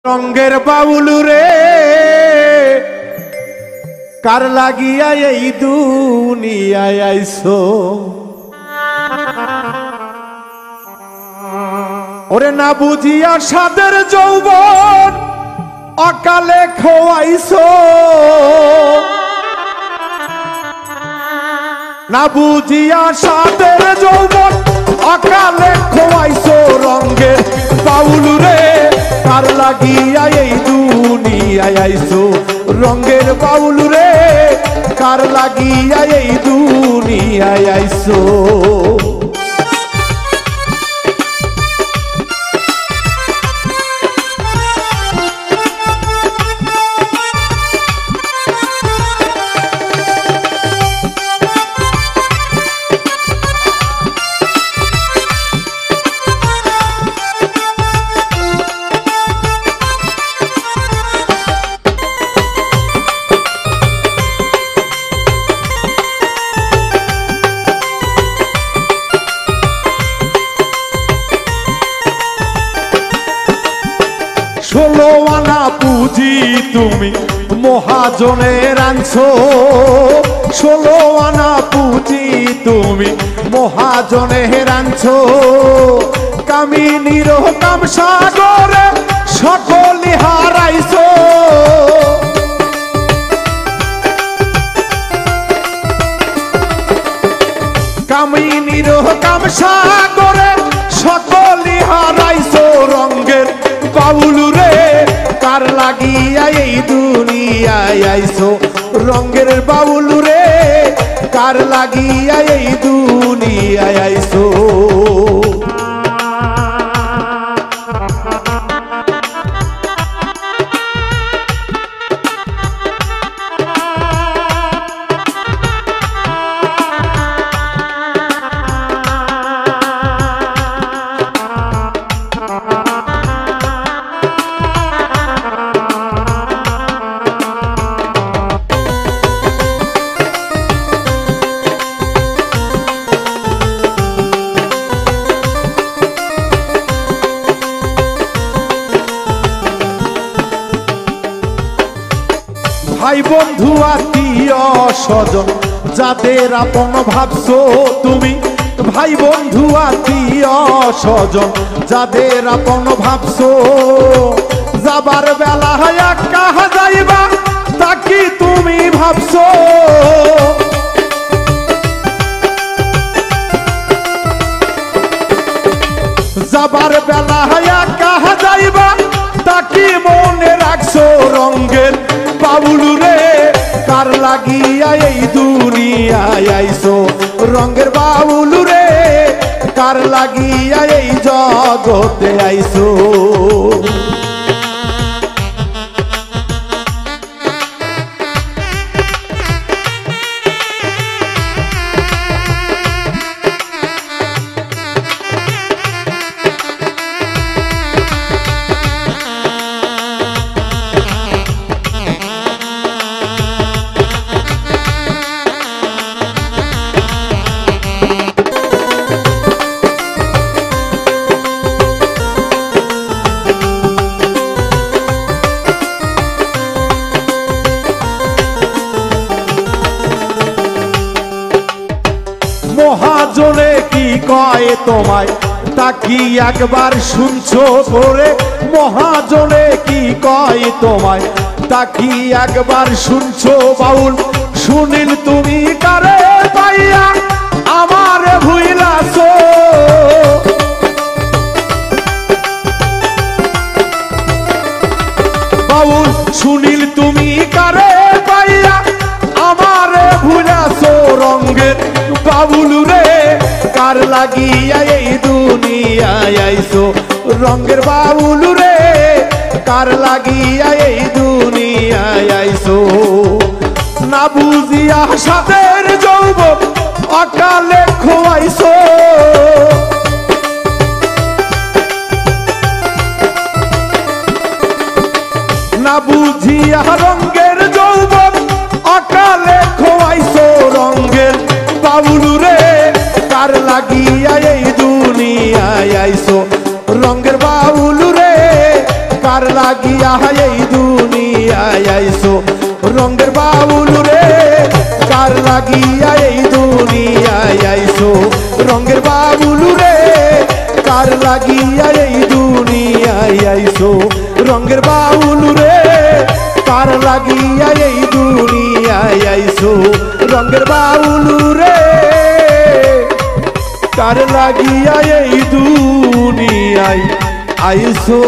রঙের বাউল রে কার লাগিয়া এই দুনিয়ায় আইছো ওরে না বুঝিয়া সাদের যৌবন অকালে খোয়াইছো না বুঝিয়া সাদের যৌবন অকালে খোয়াইছো রঙের বাউল রে কার লাগিয়া এই দুনিয়ায় আইছো রঙের বাউল রে কার লাগিয়া এই দুনিয়ায় আইছো ষোলো আনা পুঁজি তুমি মহাজনের আনছো ষোলো আনা পুঁজি তুমি মহাজনের আনছো কামিনীর কাম সাগরে সকলি হারাইছো কামিনীর কাম সাগরে সকলি হারাইছো রঙের বাউল রে কার লাগিয়া এই দুনিয়ায় আইছো রঙের বাউল রে কার লাগিয়া এই দুনিয়ায় আইছো ভাই বন্ধু আত্মীয় স্বজন যাদের আপন ভাবছো তুমি ভাই বন্ধু আত্মীয় স্বজন যাদের আপন ভাবছো যাবার বেলা একা যাইবা তা কি তুমি ভাবছো যাবার বেলা একা যাইবা তা কি মনে রাখছো রঙের বাউল রে কার লাগিয়া এই দুনিয়ায় আইছো রঙের বাউল রে কার লাগিয়া এই জগতে আইছো মহাজনে কি কয় তোমায় তা কি একবার শুনছো করে মহাজনে কি কয় তোমায় তা কি একবার শুনছো বাউল শুনিল তুমি কারে পাইয়া আমারে ভুইলাছো বাউল শুনিল তুমি কারে পাইয়া আমারে ভুইলাছো রঙের বাউল রে কার লাগিয়া এই দুনিয়ায় আইছো রঙের বাউল রে কার লাগিয়া এই দুনিয়ায় আইছো না বুঝিয়া সাদের যৌবন অকালে খোয়াইছো না বুঝিয়া রঙের যৌবন অকালে খোয়াইছো রঙের বাউল রে কার লাগিয়া এই দুনিয়ায় আইছো রঙের বাউল রে কার কার লাগিয়া এই দুনিয়ায় আইছো রঙের বাউল রে কার লাগিয়া এই দুনিয়ায় আইছো রঙের বাউল রে কার লাগিয়া এই দুনিয়ায় আইছো রঙের বাউল রে কার লাগিয়া এই দুনিয়ায় আইছো রঙের বাউল রে কার লাগিয়া এই দুনিয়ায় আইছো